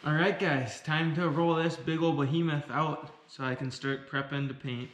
All right, guys, time to roll this big old behemoth out so I can start prepping to paint.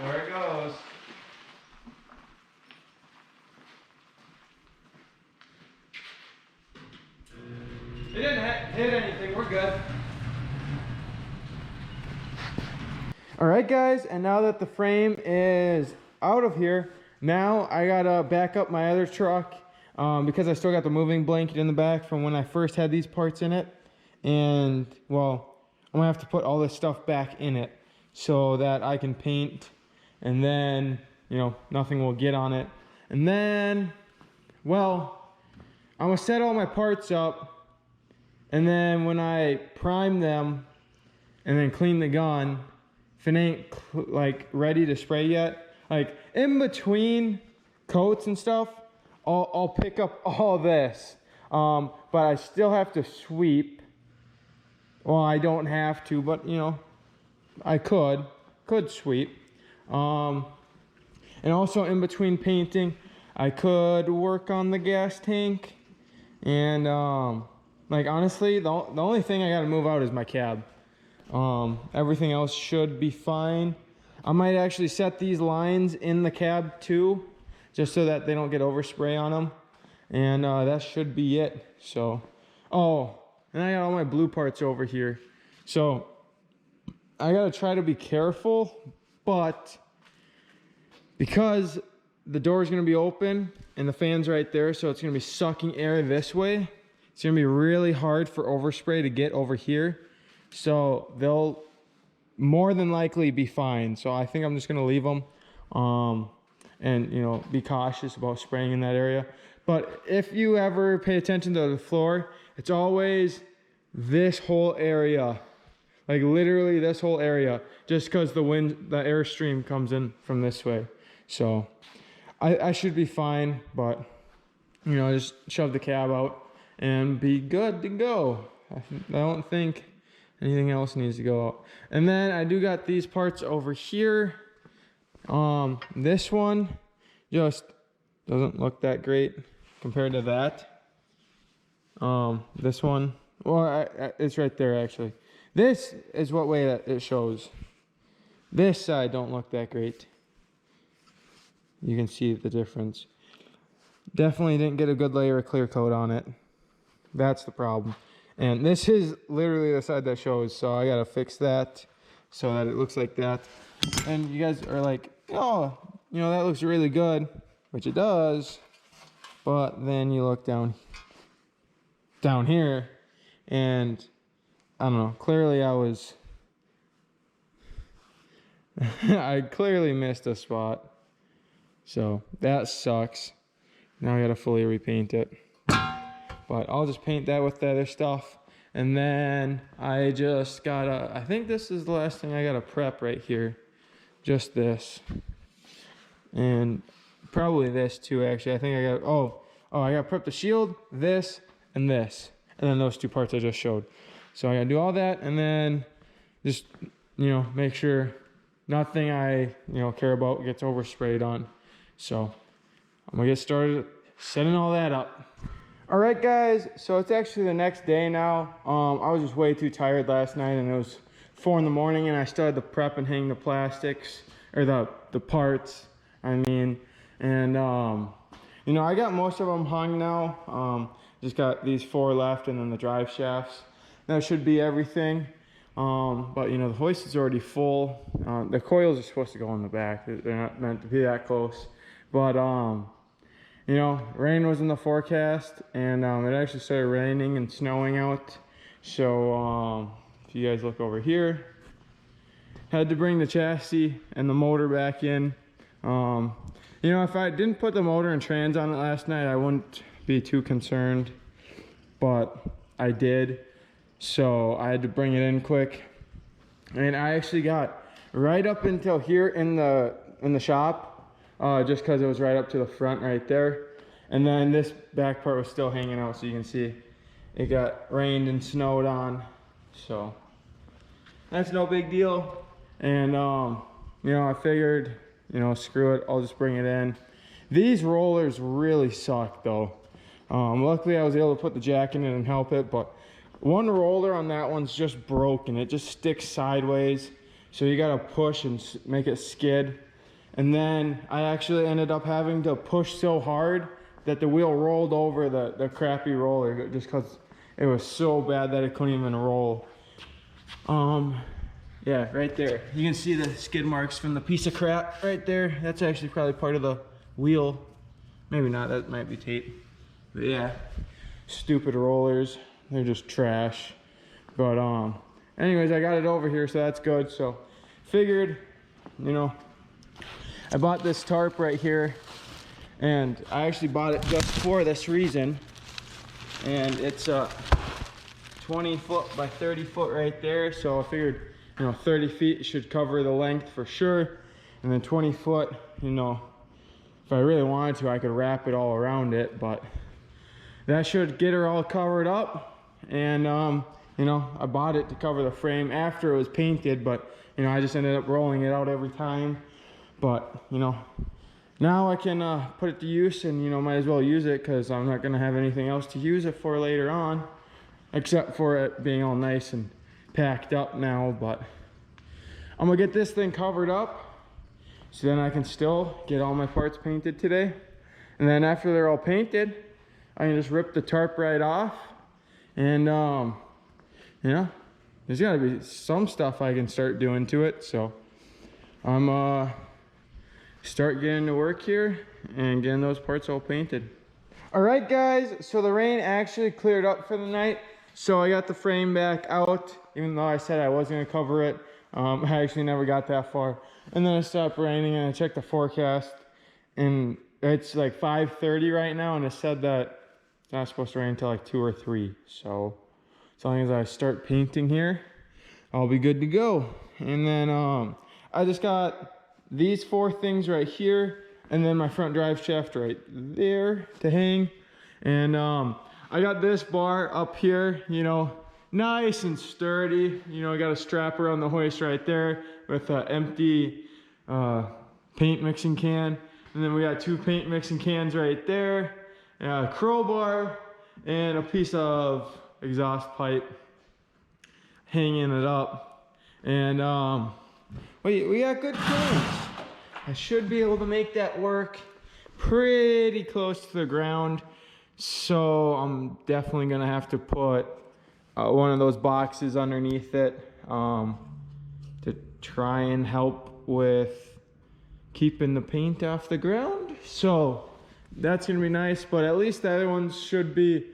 There it goes. It didn't hit anything, we're good. All right, guys, and now that the frame is out of here, now I gotta back up my other truck because I still got the moving blanket in the back from when I first had these parts in it. And, well, I'm gonna have to put all this stuff back in it so that I can paint, and then, you know, nothing will get on it. And then, well, I'm gonna set all my parts up, and then when I prime them and then clean the gun, if it ain't like ready to spray yet, like in between coats and stuff, I'll pick up all this. But I still have to sweep. Well, I don't have to, but you know, I could sweep. And also in between painting, I could work on the gas tank. And like honestly, the only thing I gotta move out is my cab. Everything else should be fine. I might actually set these lines in the cab too, just so that they don't get overspray on them. And that should be it. So, oh, and I got all my blue parts over here. So I gotta try to be careful, but because the door is gonna be open and the fan's right there, so it's gonna be sucking air this way, it's gonna be really hard for overspray to get over here. So they'll more than likely be fine. So I think I'm just gonna leave them and you know, be cautious about spraying in that area. But if you ever pay attention to the floor, it's always this whole area, like literally this whole area, just because the air stream comes in from this way. So I should be fine, but you know, just shove the cab out and be good to go. I don't think anything else needs to go out. And then I do got these parts over here. This one just doesn't look that great compared to that. This one, well, it's right there actually. This is what way that it shows. This side don't look that great. You can see the difference. Definitely didn't get a good layer of clear coat on it. That's the problem. And this is literally the side that shows, so I gotta fix that so that it looks like that. And you guys are like, oh, you know, that looks really good, which it does. But then you look down here, and I don't know, clearly I clearly missed a spot. So that sucks. Now I gotta fully repaint it. But I'll just paint that with the other stuff. And then I just gotta, I think this is the last thing I gotta prep right here. Just this. And probably this too, actually. I think I got, I gotta prep the shield, this, and this. And then those two parts I just showed. So I gotta do all that and then just, you know, make sure nothing I, you know, care about gets oversprayed on. So I'm gonna get started setting all that up. All right, guys, so it's actually the next day now. I was just way too tired last night, and it was 4 in the morning, and I still had to prep and hang the plastics, or the parts, I mean. And, you know, I got most of them hung now. Just got these 4 left, and then the drive shafts. That should be everything. But, you know, the hoist is already full. The coils are supposed to go in the back. They're not meant to be that close. But, you know, rain was in the forecast, and it actually started raining and snowing out. So if you guys look over here, had to bring the chassis and the motor back in. You know, if I didn't put the motor and trans on it last night, I wouldn't be too concerned, but I did, so I had to bring it in quick. And I actually got right up until here in the shop, just because it was right up to the front right there. And then this back part was still hanging out, so you can see it got rained and snowed on, so that's no big deal. And you know, I figured, you know, screw it, I'll just bring it in. These rollers really suck though. Luckily I was able to put the jack in it and help it, but one roller on that one's just broken. It just sticks sideways, so you gotta push and make it skid. And then I actually ended up having to push so hard that the wheel rolled over the crappy roller, just because it was so bad that it couldn't even roll. Yeah, right there. You can see the skid marks from the piece of crap right there. That's actually probably part of the wheel. Maybe not, that might be tape. But yeah, stupid rollers. They're just trash. But anyways, I got it over here, so that's good. So figured, you know, I bought this tarp right here, and I actually bought it just for this reason. And it's 20 foot by 30 foot right there, so I figured, you know, 30 feet should cover the length for sure, and then 20 foot, you know, if I really wanted to, I could wrap it all around it, but that should get her all covered up. And you know, I bought it to cover the frame after it was painted, but you know, I just ended up rolling it out every time. But you know, now I can put it to use, and you know, might as well use it, because I'm not gonna have anything else to use it for later on, except for it being all nice and packed up now. But I'm gonna get this thing covered up, so then I can still get all my parts painted today. And then after they're all painted, I can just rip the tarp right off. And you know, there's gotta be some stuff I can start doing to it. So I'm start getting to work here and getting those parts all painted. All right guys, so the rain actually cleared up for the night, so I got the frame back out, even though I said I was gonna cover it. I actually never got that far, and then it stopped raining, and I checked the forecast, and it's like 5:30 right now, and it said that it's not supposed to rain until like 2 or 3. So as long as I start painting here, I'll be good to go. And then I just got these 4 things right here, and then my front drive shaft right there to hang. And I got this bar up here, you know, nice and sturdy. You know, I got a strap around the hoist right there with an empty paint mixing can. And then we got 2 paint mixing cans right there, a crowbar, and a piece of exhaust pipe hanging it up. And we got good clearance. I should be able to make that work pretty close to the ground. So I'm definitely gonna have to put one of those boxes underneath it to try and help with keeping the paint off the ground. So that's gonna be nice, but at least the other ones should be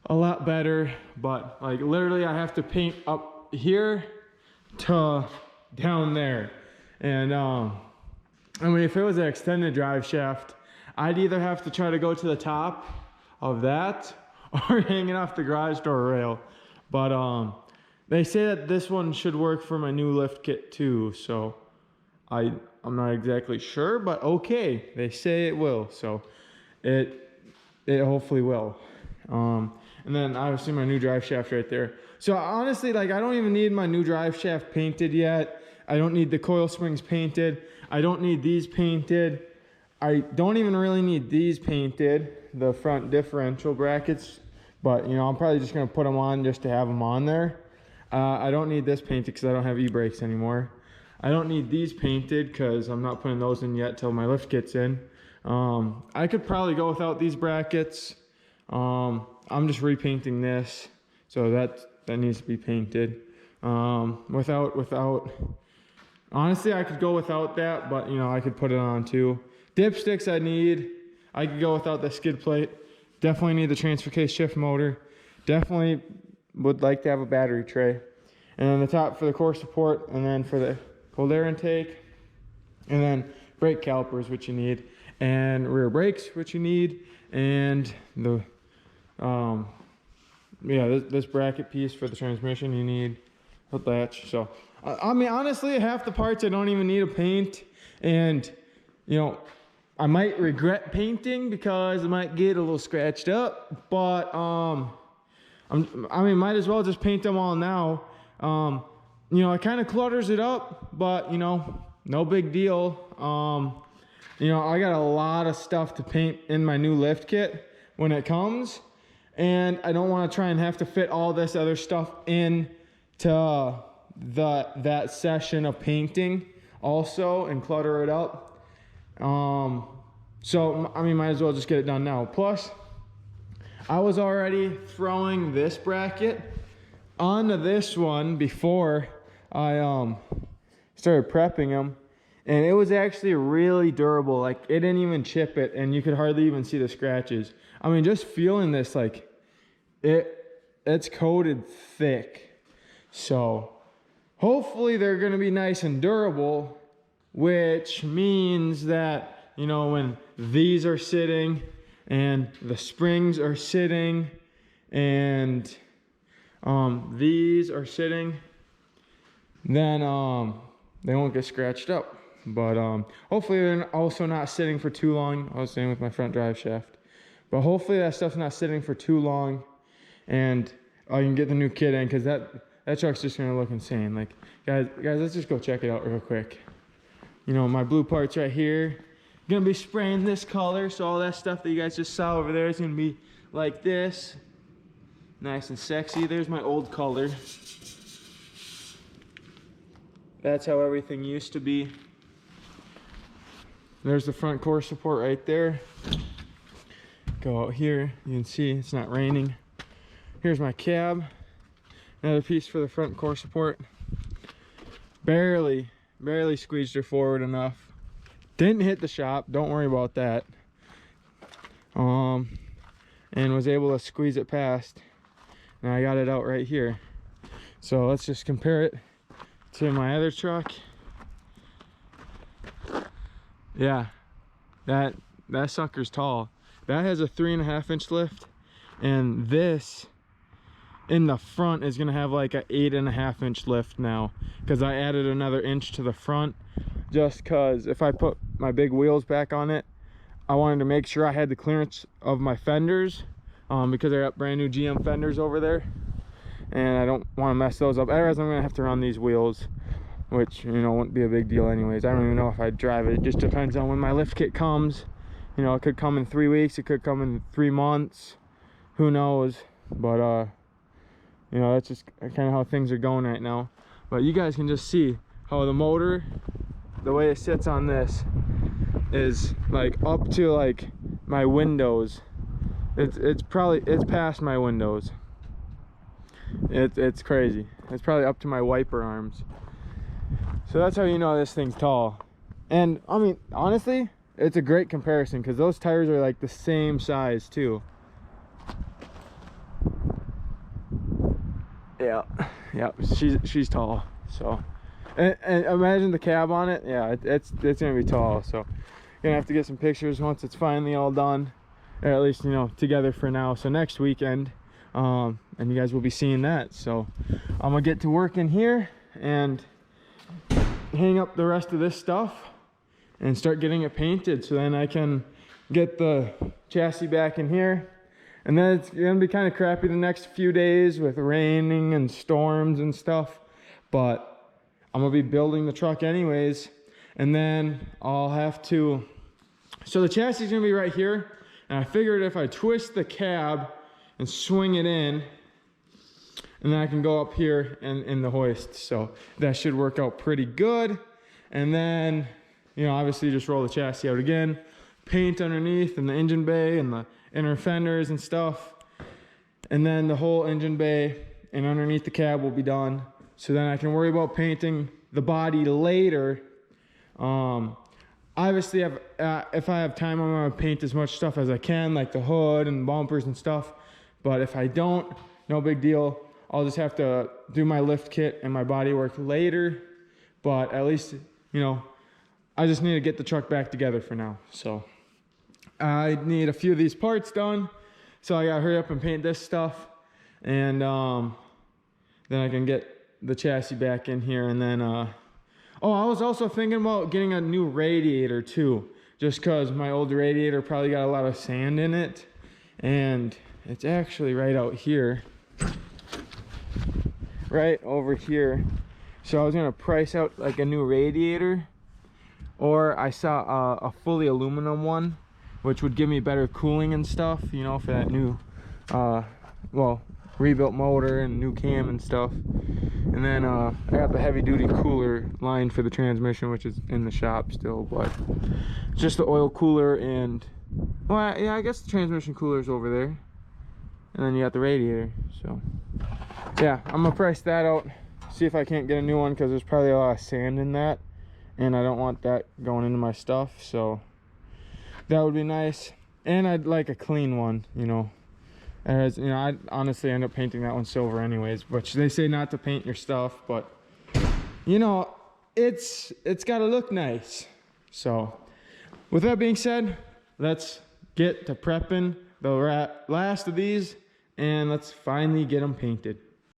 a lot better. But like literally I have to paint up here to down there. And I mean, if it was an extended drive shaft, I'd either have to try to go to the top of that or hang it off the garage door rail. But they say that this one should work for my new lift kit too, so I'm not exactly sure, but okay, they say it will, so it hopefully will. And then obviously my new drive shaft right there. So honestly, like, I don't even need my new drive shaft painted yet. I don't need the coil springs painted. I don't need these painted. I don't even really need these painted, the front differential brackets, but you know, I'm probably just gonna put them on just to have them on there. I don't need this painted because I don't have e-brakes anymore. I don't need these painted because I'm not putting those in yet till my lift kit's in. I could probably go without these brackets. I'm just repainting this, so that needs to be painted. Honestly, I could go without that, but you know, I could put it on too. Dipsticks I need. I could go without the skid plate. Definitely need the transfer case shift motor. Definitely would like to have a battery tray. And then the top for the core support, and then for the cold air intake. And then brake calipers, which you need, and rear brakes, which you need, and the yeah, this bracket piece for the transmission you need, hook latch. So I mean, honestly, half the parts I don't even need to paint, and you know, I might regret painting because it might get a little scratched up, but I mean, might as well just paint them all now. You know, it kind of clutters it up, but you know, no big deal. You know, I got a lot of stuff to paint in my new lift kit when it comes, and I don't want to try and have to fit all this other stuff in to that session of painting also and clutter it up. So I mean, might as well just get it done now. Plus, I was already throwing this bracket onto this one before I started prepping them, and it was actually really durable. Like, it didn't even chip it, and you could hardly even see the scratches. I mean, just feeling this, like, it's coated thick. So hopefully they're gonna be nice and durable, which means that, you know, when these are sitting and the springs are sitting and these are sitting, then they won't get scratched up. But hopefully they're also not sitting for too long. I was saying with my front drive shaft, but hopefully that stuff's not sitting for too long, and I can get the new kit in, because that truck's just gonna look insane. Like, guys, let's just go check it out real quick. You know, my blue parts right here, gonna be spraying this color, so all that stuff that you guys just saw over there is gonna be like this, nice and sexy. There's my old color. That's how everything used to be. There's the front core support right there. Go out here, you can see it's not raining. Here's my cab, another piece for the front core support. Barely squeezed her forward enough. Didn't hit the shop, don't worry about that. And was able to squeeze it past. And I got it out right here. So let's just compare it to my other truck. Yeah, that sucker's tall. That has a 3.5 inch lift, and this in the front is gonna have like a 8.5 inch lift now, because I added another inch to the front, just because if I put my big wheels back on it, I wanted to make sure I had the clearance of my fenders, because I got brand new GM fenders over there, and I don't want to mess those up. Otherwise, I'm gonna have to run these wheels, which, you know, wouldn't be a big deal anyways. I don't even know if I'd drive it. It just depends on when my lift kit comes. You know, it could come in 3 weeks, it could come in 3 months, who knows. But you know, that's just kind of how things are going right now. But you guys can just see how the motor, the way it sits on this, is like up to like my windows. It's past my windows. It's crazy. It's probably up to my wiper arms. So that's how you know this thing's tall. And I mean, honestly, it's a great comparison, because those tires are like the same size too. Yeah, she's tall. So, and imagine the cab on it. Yeah, it's gonna be tall. So, gonna have to get some pictures once it's finally all done, or at least, you know, together for now. So next weekend, and you guys will be seeing that. So I'm gonna get to work in here and hang up the rest of this stuff and start getting it painted, so then I can get the chassis back in here. And then it's gonna be kind of crappy the next few days with raining and storms and stuff, but I'm gonna be building the truck anyways. And then I'll have to, so the chassis is gonna be right here, and I figured if I twist the cab and swing it in, and then I can go up here and in the hoist. So that should work out pretty good. And then, you know, obviously just roll the chassis out again, paint underneath and the engine bay and the inner fenders and stuff. And then the whole engine bay and underneath the cab will be done. So then I can worry about painting the body later. Obviously, if I have time, I'm gonna paint as much stuff as I can, like the hood and bumpers and stuff. But if I don't, no big deal. I'll just have to do my lift kit and my body work later. But at least, you know, I just need to get the truck back together for now. So I need a few of these parts done. So I gotta hurry up and paint this stuff. And then I can get the chassis back in here. And then, oh, I was also thinking about getting a new radiator too. Just cause my old radiator probably got a lot of sand in it. And it's actually right out here. Right over here. So I was gonna price out like a new radiator, or I saw a fully aluminum one, which would give me better cooling and stuff, you know, for that new well, rebuilt motor and new cam and stuff. And then I got the heavy duty cooler line for the transmission, which is in the shop still, but just the oil cooler. And well, yeah, I guess the transmission cooler is over there, and then you got the radiator. So yeah, I'm gonna price that out, see if I can't get a new one, because there's probably a lot of sand in that, and I don't want that going into my stuff. So that would be nice. And I'd like a clean one, you know. As you know, I'd honestly end up painting that one silver anyways, which they say not to paint your stuff, but you know, it's got to look nice. So with that being said, let's get to prepping the last of these, and let's finally get them painted.